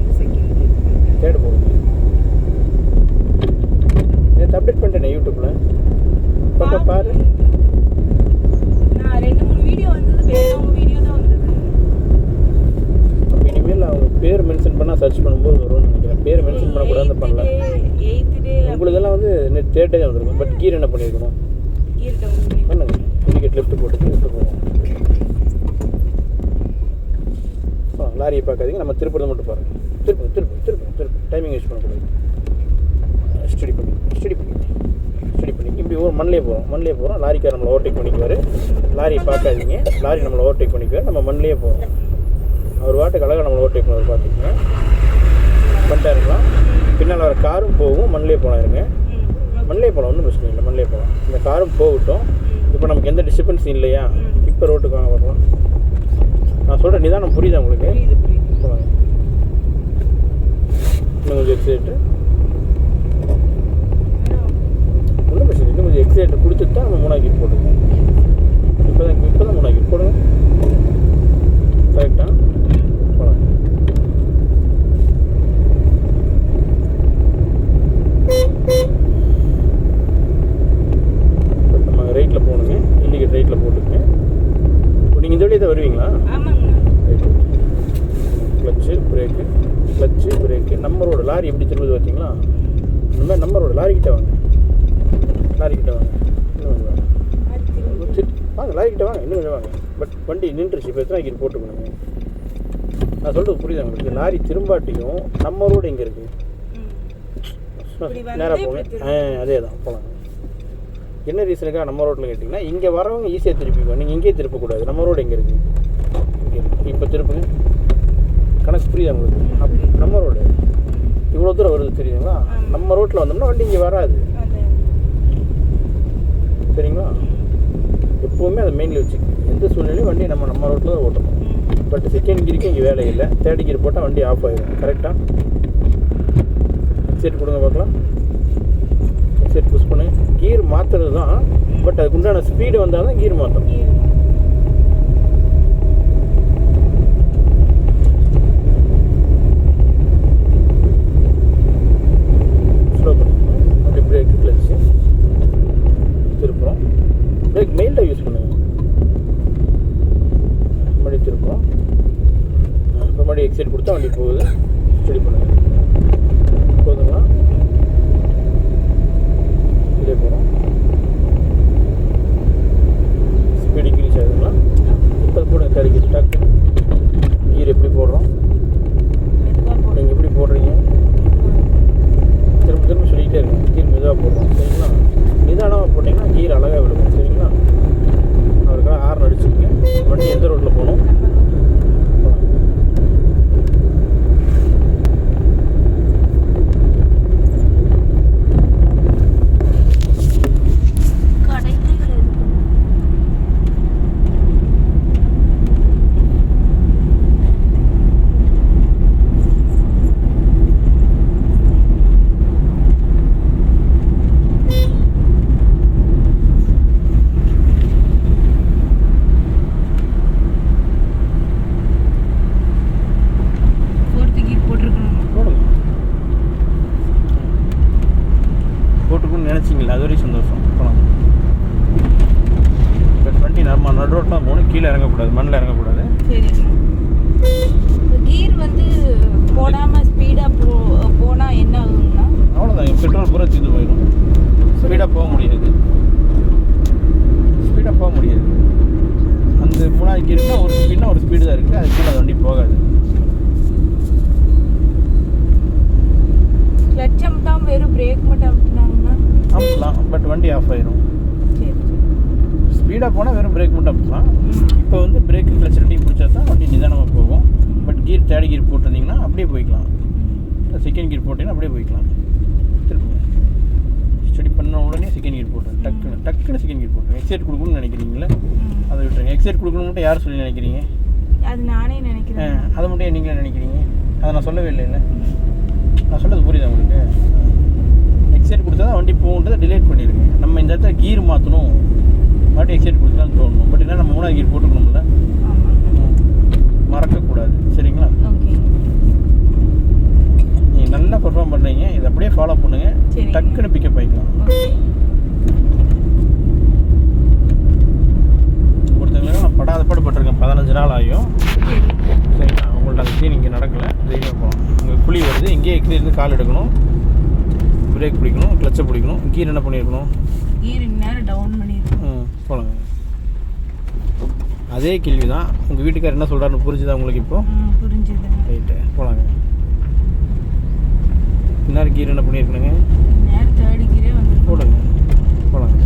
தேர்டு போடுங்க. நேற்று அப்டேட் பண்ணிட்டேன் யூடியூப்பில். பக்கம் பாரு. நான் 2-3 வீடியோ வந்தது, வேறவங்க வீடியோ தான் வந்தது. அப்போ இனிமேல் அவங்க பேர் மென்ஷன் பண்ணால் சர்ச் பண்ணும்போது வரும்னு நினைக்கிறேன். பேர் மென்ஷன் பண்ணக்கூடாதுன்னு பண்ணல. 8th டே உங்களுக்கெல்லாம் வந்து நேற்று தேர்ட் டே வந்துருக்கும். பட் கீர் என்ன பண்ணியிருக்கணும்? பண்ணுங்க. இண்டிகேட் லெஃப்ட் போட்டு லெஃப்ட் போவோம். லாரியை பார்க்காதீங்க, நம்ம திருப்பதை மட்டும் பாருங்கள். திருப்பு டைமிங் யூஸ் பண்ணக்கூடாது. ஸ்டடி பண்ணி இப்படி ஒரு மண்ணிலே போகிறோம். லாரிக்கார் நம்மளை ஓவர்டேக் பண்ணிக்குவார். லாரியை பார்க்காதீங்க, லாரி நம்மளை ஓவர்டேக் பண்ணிக்குவார். நம்ம மண்ணிலே போகிறோம். அவர் வாட்டுக்கு அழகாக நம்மளை ஓவர்டேக் பண்ணுவார். பார்த்துக்கங்க, பண்ணிட்டா இருக்கலாம். பின்னால் வர காரும் போகும். மண்ணிலே போகலாம். இருங்க, மண்ணிலே போகலாம், ஒன்றும் பிரச்சனை இல்லை. மண்ணிலே போகலாம். இந்த காரும் போகட்டும். இப்போ நமக்கு எந்த டிஸ்டர்பன்ஸும் இல்லையா? இப்போ ரோட்டுக்கு வாங்க பார்க்கலாம். நான் சொல்கிறேன், நிதானம் புரியுதா உங்களுக்கு? போகலாம். இன்னும் கொஞ்சம் எக்ஸைட்டு, ஒன்றும் பிரச்சனை. இன்னும் கொஞ்சம் எக்ஸைட்டு கொடுத்துட்டு தான் நம்ம 3 கீர் போட்டுருக்கோம். இப்போ தான் 3 கீர் போடுங்க. கரெக்டாக போகலாம். நம்ம ரைட்டில் போகணுங்க. இண்டிகேட் ரைட்டில் போட்டுக்கங்க. இப்போ நீங்கள் இந்த வழியாக தான் வருவீங்களா? கிளச்சு பிரேக்கு நம்பரோட லாரி எப்படி திரும்புது பார்த்தீங்களா? இந்த மாதிரி நம்பரோட லாரிக்கிட்ட வாங்க. இன்னும் கொஞ்சம் வாங்க. லாரிக்கிட்ட வாங்க, இன்னும் கொஞ்சம் வாங்க. பட் வண்டி நின்றுச்சு. இப்போ எத்தனை கீர் போட்டுக்கணுங்க? நான் சொல்கிறது புரியுதா உங்களுக்கு? லாரி திரும்பாட்டியும் நம்ம ரோடு எங்கே இருக்குது? நேராக போங்க. அதே தான் போகலாம். என்ன ரீசனுக்காக நம்ம ரோட்டில் கேட்டிங்கன்னா, இங்கே வரவங்க ஈஸியாக திருப்பிக்குவோம். நீங்கள் இங்கேயே திருப்பக்கூடாது. நம்ம ரோடு எங்கே இருக்குது? இங்கே இருக்குது. இப்போ திருப்புங்க. கணக்கு புரியுதா உங்களுக்கு? நம்ம ரோடு இவ்வளோ தூரம் வருது தெரியுதுங்களா? நம்ம ரோட்டில் வந்தோம்னா வண்டி இங்கே வராது. சரிங்களா? எப்போவுமே அதை மெயினில் வச்சுக்கணும். எந்த சூழ்நிலையும் வண்டியை நம்ம ரோட்டில் தான் ஓட்டணும். பட் செகண்ட் கீருக்கு இங்கே வேலை இல்லை. தேர்ட் கீர் போட்டால் வண்டி ஆஃப் ஆகிடும். கரெக்டாக? எக்ஸைட் கொடுங்க பார்க்கலாம். எக்ஸைட் புஷ் பண்ணு. கீர் மாற்றுறது தான், பட் அதுக்கு உண்டான ஸ்பீடு வந்தால் தான் கீர் மாற்றணும். ஸ்லோ பண்ணிக்கணும். அப்படி பிரேக்கு கிளச்சு திருப்புறோம். பிரேக் மெயில்டாக யூஸ் பண்ணுங்க. மறுபடியும் திருப்புறோம். இப்போ மறுபடியும் எக்ஸைட் கொடுத்தா வண்டி போகுது. ஸ்டடி பண்ணுங்க. போதுங்களா? இதே போகிறோம். ஸ்பீடு இன்க்ரீஸ் ஆகுதுங்களா? இப்போ போடுங்க. கறிக்கு ஸ்டாக்கு கீர் எப்படி போடுறோம்? நீங்கள் எப்படி போடுறீங்க? திரும்ப சொல்லிக்கிட்டே இருங்க. கீர் மெதுவாக போடுறோம். சரிங்களா? நிதானமாக போட்டிங்கன்னா கீர் அழகாக விடுங்க. சரிங்களா? அவருக்காக ஹார்ன் அடிச்சுக்கங்க. வண்டி எந்த ரோட்டில் போகணும்? நினச்சிங்களா? அது வரைக்கும் சந்தோஷம். போகலாம். பட் வண்டி நம்ம நடு ரோட்டில் போகணும். கீழே இறங்கக்கூடாது, மண்ணில் இறங்கக்கூடாது. கீர் வந்து போடாமல் ஸ்பீடாக போனால் என்ன ஆகுதுன்னா, அவ்வளோதான். பெட்ரோல் பூரா தீர்ந்து போயிடும். ஸ்பீடாக போக முடியாது. அந்த 3 கீர்னா ஒரு ஸ்பீட்னா ஒரு ஸ்பீடு தான் இருக்குது. அது கீழே வண்டி போகாது. கிளட்ச் அமுட்டாம வெறும் பிரேக் மட்டும் அமுட்டினாங்கன்னா அமுட்டலாம். பட் வண்டி ஆஃப் ஆயிரும். ஸ்பீடாக போனால் வெறும் பிரேக் மட்டும் அமுட்டலாம். இப்போ வந்து பிரேக்கு கிளச் ரெண்டையும் பிடிச்சா தான் வண்டி நிதானமாக போகும். பட் கீர் தேர்ட் கீர் போட்டிருந்தீங்கன்னா அப்படியே போய்க்கலாம், செகண்ட் கீர் போட்டிங்கன்னா அப்படியே போய்க்கலாம். திருப்புங்க. ஸ்டடி பண்ண உடனே செகண்ட் கீர் போட்டுருங்க. டக்குன்னு செகண்ட் கீர் போட்டுருங்க. எக்ஸைட் கொடுக்கணும்னு நினைக்கிறீங்களா, அதை விட்டுருங்க. எக்ஸைட் கொடுக்கணும் மட்டும் யார் சொல்லி நினைக்கிறீங்க? அது நானே நினைக்கிறேன். அதை மட்டும் நீங்களே நினைக்கிறீங்க? அதை நான் சொல்லவே இல்லைல்ல. நான் சொல்கிறது புரியுதா உங்களுக்கு? எக்ஸைட் கொடுத்தா தான் வண்டி போகுன்றதை டிலேட் பண்ணிடுங்க. நம்ம இந்த இடத்துல கீர் மாற்றணும், மறுபடியும் எக்ஸைட் கொடுத்துதான் தோணணும். பட் என்ன நம்ம 3வது கீர் போட்டுக்கணும்ல, மறக்கக்கூடாது. சரிங்களா? நீங்கள் நல்லா பர்ஃபார்ம் பண்ணுறீங்க, இதை அப்படியே ஃபாலோ பண்ணுங்கள். டக்குன்னு பிக்கப் ஆகிக்கலாம். ஒருத்தங்களுக்கு நான் படாத பாடுபட்டிருக்கேன், 15 நாள் ஆகும். சரிங்களா? உங்கள்ட்ட அந்த சீன் இங்கே நடக்கலை, தைரியமாக போகலாம். உங்களுக்கு புளி வருது, இங்கேயே எக்ஸைட்லேருந்து கால் எடுக்கணும், பிரேக் பிடிக்கணும், கிளச்சை பிடிக்கணும். கீர் என்ன பண்ணியிருக்கணும்? கீர் நேரம் டவுன் பண்ணியிருக்கணும். போகலாங்க. அதே கேள்வி தான். உங்கள் வீட்டுக்கார் என்ன சொல்கிறாருன்னு புரிஞ்சுதா உங்களுக்கு? இப்போ புரிஞ்சுது. ரைட்டு, போகலாங்க. இன்னொரு கீர் என்ன பண்ணியிருக்கணுங்க? நேரம் தேர்ட் கீரே வந்து போடுங்க, போகலாங்க.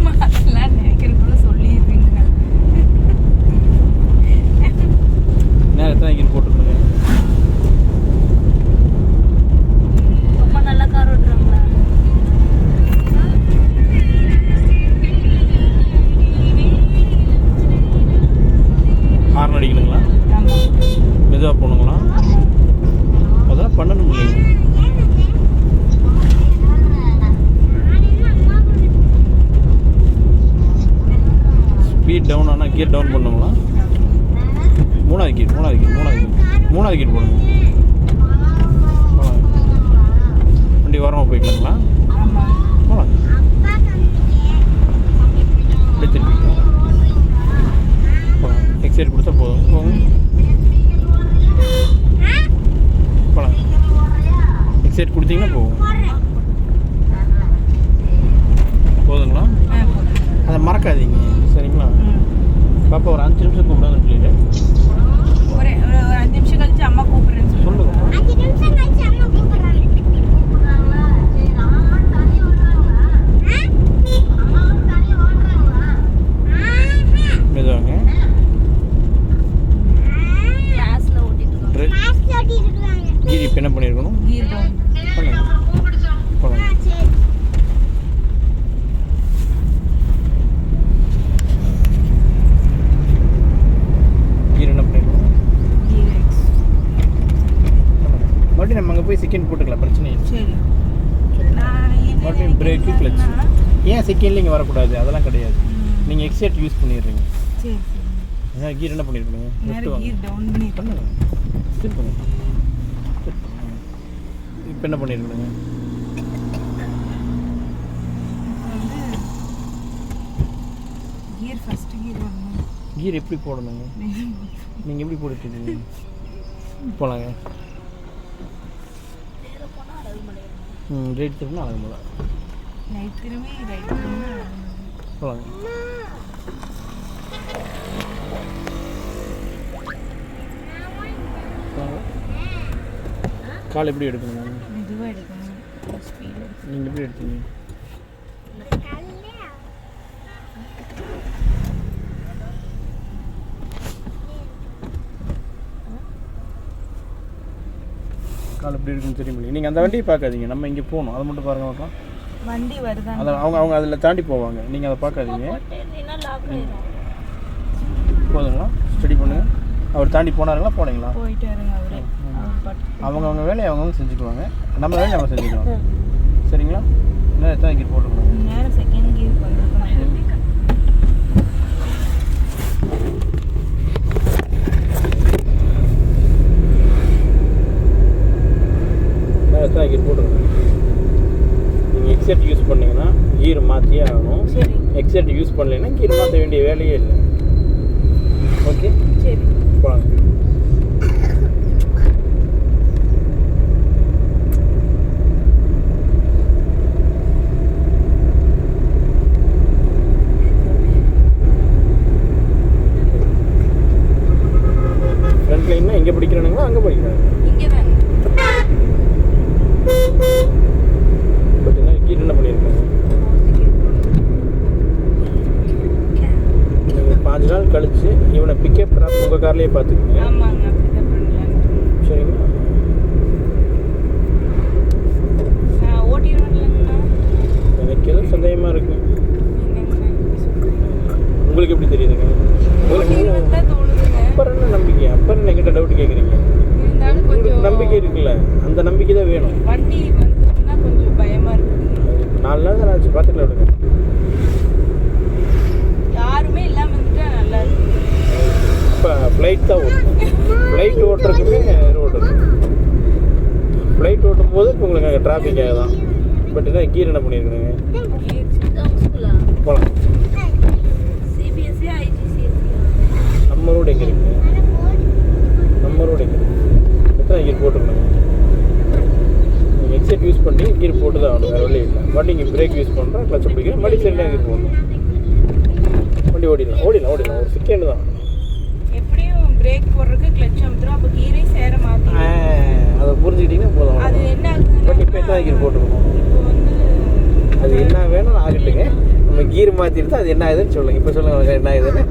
மாற்றலாம் நினைக்கிறதுக்குள்ள சொல்லியிருப்பீங்க. நேரம் எத்தனை கீர் போட்டுருக்குங்க? ரொம்ப நல்லா கார் ஓட்டுறாங்களா? ஹார்ன் அடிக்கணுங்களா? மெதுவாக போகணுங்களா? அதெல்லாம் பண்ணணும் இல்லைங்க. ஸ்பீட் டவுன் ஆனால் கியர் டவுன் பண்ணுங்களா? 3வது கீர் போடுங்க. போகலாம். வண்டி ஓரமாக போய்க்கலாங்களா? போகலாம். அப்படியே திருப்பிக்கலாம். போகலாம். எக்ஸைட் கொடுத்தா போதும். போங்க, போகலாம். எக்ஸைட் கொடுத்தீங்கன்னா போகும். போதுங்களா? அதை மறக்காதீங்க. சரிங்களா? பாப்பா ஒரு 5 நிமிஷம் கூப்பிடாது சொல்லிடு. ஒரு 5 நிமிஷம் கழிச்சு அம்மா கூப்பிடுறேன்னு சொல்லுங்க. 5 நிமிஷம் கழிச்சு அம்மா கூப்பிடுறாங்க. மெதுவாங்க. கிளாஸ்ல ஓட்டிட்டு இருக்காங்க. கீர் இப்போ என்ன பண்ணியிருக்கணும்? கீர் டவுன் பண்ணுங்க. போகலாம். கீர் என்ன பண்ணியிருக்கணும்? கீர் எக்ஸ். மறுபடியும் நம்ம அங்கே போய் செகண்ட் போட்டுக்கலாம், பிரச்சனை இல்லை. சரி. நான் என்ன மறுபடியும் பிரேக்கு கிளச்சு. ஏன் செகண்ட்ல இங்கே வரக்கூடாது? அதெல்லாம் கிடையாது. நீங்கள் எக்ஸைட் யூஸ் பண்ணிடுறீங்க. சரி சரி. ஏன்னா கீர் என்ன பண்ணியிருக்கணும்? நேரம் கீர் டவுன் பண்ணிட்டு திருப்புங்க. இப்போ என்ன பண்ணியிருக்கணுங்க? வந்து கீர் ஃபர்ஸ்ட் கீர் வரணும். கீர் எப்படி போடணுங்க? நீங்கள் எப்படி போட்டுருக்கீங்க? போகலாங்க. ரைட் திரும்பினா அழகு போல. ரைட் திரும்பி ரைட் திரும்பி போகலாங்க. கால் எப்படி எடுக்கணுங்க? மெதுவாக எடுக்கணும். ஸ்பீடு நீங்கள் எப்படி எடுத்தீங்க? கால் எப்படி இருக்குன்னு தெரியும். நீங்கள் அந்த வண்டியை பார்க்காதீங்க, நம்ம இங்கே போகணும். அதை மட்டும் பாருங்க பார்க்கலாம். வண்டி வருதா? அதை அவங்க அதில் தாண்டி போவாங்க, நீங்கள் அதை பார்க்காதீங்க. போதுங்களா? ஸ்டடி பண்ணுங்கள். அவர் தாண்டி போனாருங்களா போனீங்களா? போயிட்டு வருங்க அவரே. அவங்க வேலையை அவங்கவுங்க செஞ்சுக்குவாங்க, நம்ம வேலையை நம்ம செஞ்சுக்கலாம். சரிங்களா? இன்னும் எத்தனை கீர் போட்டுக்கணும்? நேரம் செகண்ட் கீருக்கு வந்துருக்கணும். எத்தனை கீர் போட்டுக்கணும்? நீங்கள் எக்ஸைட் யூஸ் பண்ணிங்கன்னா கீர் மாற்றியே ஆகணும். சரி. எக்ஸைட் யூஸ் பண்ணலைன்னா கீர் மாற்ற வேண்டிய வேலையே இல்லை. ஓகே, சரி. போகலாம். ஃப்ரண்ட் லைன்னா எங்கே பிடிக்கிறானுங்களோ அங்கே பிடிக்கிறாங்க. இங்கே தான். பட் என்ன கீர் என்ன பண்ணியிருக்காங்க? கார்லேயே பார்த்துக்குங்க. ஆமாங்க, அப்படிதான் பண்ணலான்னு. சரிங்களா? நான் ஓட்டிடுவேன்லங்கண்ணா. எனக்கு எதுவும் சந்தேகமாக இருக்கு. என்னங்கண்ணா இப்படி சொல்றீங்க? உங்களுக்கு எப்படி தெரியுதுங்க? ஓட்டிடுவேன் தான் தோணுதுங்க. அப்புறம் என்ன நம்பிக்கை? அப்புறம் என்ன என்கிட்ட டவுட் கேட்குறீங்க? இருந்தாலும் உங்களுக்கு கொஞ்சம் நம்பிக்கை இருக்குல்ல, அந்த நம்பிக்கை தான் வேணும். வண்டி வந்துச்சுன்னா கொஞ்சம் பயமா இருக்குங்க. 4 நாள் தான் ஆச்சு, பார்த்துக்கலாம் விடுங்க. யாருமே இல்லாம வந்துட்டா நல்லா இருக்கு. இப்போ ஃப்ளைட் தான் ஓட்டணும். ஃப்ளைட் ஓட்டுறதுக்குமே ரோடு இருக்குது. ஃப்ளைட் ஓட்டும் போது இப்போ உங்களுக்கு அங்கே டிராஃபிக்காக தான். பட் என்ன கீர் என்ன பண்ணியிருக்கிறீங்க? போகலாம். சிபிஎஸ்சி ஐசிசிஎஸ்சி நம்ம ரோடு எங்கே இருக்குது? நம்ம ரோடு எங்கே இருக்குது? எத்தனை கீர் போட்டுருக்கணும்? நீங்கள் எக்ஸைட் யூஸ் பண்ணி கீர் போட்டு தான் ஆகணும், வேறு வழி இல்லை. வண்டி இங்கே பிரேக் யூஸ் பண்ணுறோம், கிளச்சை பிடிக்கிறோம், மறுபடி சரியாக கீர் போடணும். வண்டி ஓடிடலாம். ஒரு செகண்ட் தான். எப்படியும் பிரேக் போடுறதுக்கு கிளட்ச் அமுத்துறோம், அப்போ கீரை சேர மாத்தி. அதை புரிஞ்சுக்கிட்டிங்கன்னா போதும். அது என்ன ஆகுதுன்னா, பட் இப்போ எத்தனை கீர் போட்டுருக்கணும்? இப்போ வந்து அது என்ன வேணும்னு ஆகட்டுங்க. நம்ம கீர் மாற்றிட்டு அது என்ன ஆகுதுன்னு சொல்லுங்கள். இப்போ சொல்லுங்கள் என்ன ஆகுதுன்னு.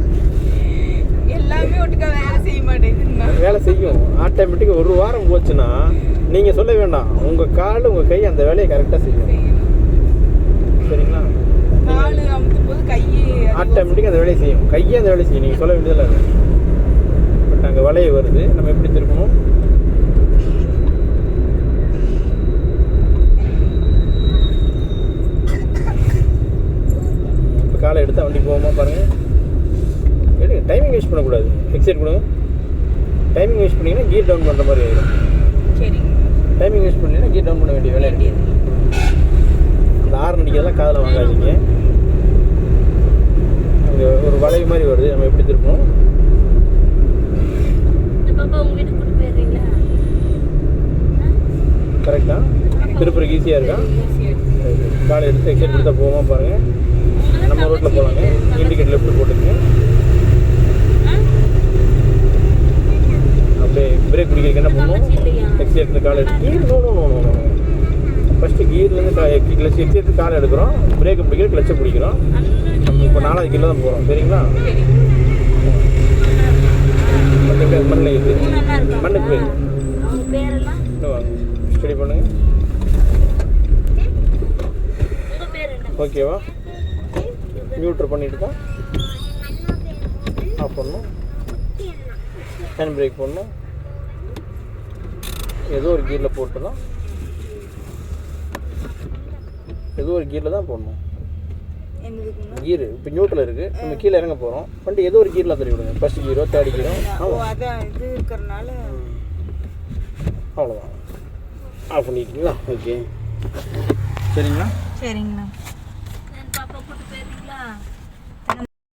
எல்லாமே ஒட்டுக்கா வேலை செய்ய மாட்டேங்குதுன்னா வேலை செய்யும் ஆட்டோமேட்டிக்காக. ஒரு வாரம் போச்சுன்னா நீங்கள் சொல்ல வேண்டாம், உங்கள் கால் உங்கள் கை அந்த வேலையை கரெக்டாக செய்யும். சரிங்களா? காலு அமுத்தும் போது கையே ஆட்டோமேட்டிக்காக அந்த வேலையை செய்யும், கையே அந்த வேலையை செய்யும். நீங்கள் சொல்ல வேண்டியதில்லை. பட் அங்கே வளைய வருது, நம்ம எப்படி திருப்பணும்? இப்போ காலை எடுத்தால் வண்டி போகுமா பாருங்கள். எடுங்க, டைமிங் வேஸ்ட் பண்ணக்கூடாது. எக்ஸைட் கொடுங்க. டைமிங் வேஸ்ட் பண்ணிங்கன்னா கீர் டவுன் பண்ணுற மாதிரி ஆகிடும். சரிங்க. டைமிங் வேஸ்ட் பண்ணிங்கன்னா கீர் டவுன் பண்ண வேண்டிய வேலை இருக்குது. அந்த ஹார்ன் அடிக்கிறதெல்லாம் காதில் வாங்காதீங்க. அங்கே ஒரு வளைவு மாதிரி வருது, நம்ம எப்படி திருப்பணும்? கரெக்டாக திருப்புறக்கு ஈஸியாக இருக்கா? காலை எடுத்து எக்ஸைட் கொடுத்தா போகாமல் பாருங்கள். நம்ம ரோட்டில் போகலாங்க. இண்டிகேட் லெஃப்ட் போட்டுங்க. அப்படியே பிரேக் பிடிக்கிறதுக்கு என்ன பண்ணணும்? எக்ஸைட் காலை எடுத்து நோ ஃபஸ்ட்டு கீர்லேருந்து கிளச் எக்ஸைட் காலை எடுக்கிறோம், பிரேக்கை பிடிக்கிற கிளச்சை பிடிக்கிறோம். நம்ம இப்போ 4வது கீழே தான் போகிறோம். சரிங்களா? மண்ணில் இது மண்ணுக்கு பேர் இன்னும் வாங்க ஸ்டடி பண்ணுங்க. ஓகேவா? நியூட்ரல் பண்ணிட்டு தான் ஆஃப் பண்ணணும். ஹேண்ட் பிரேக் பண்ணணும். ஏதோ ஒரு கீரில் போட்டு தான் போடணும். கீரு இப்போ நியூட்ரல் இருக்குது, நம்ம கீழே இறங்க போகிறோம். வண்டி ஏதோ ஒரு கீரில் தள்ளி விடுங்க. First கீரோ third கீரோ. அதான் இது இருக்கிறனால அவ்வளோதான். ஆஃப் பண்ணிட்டீங்களா? ஓகே. சரிங்களா? சரிங்கண்ணா.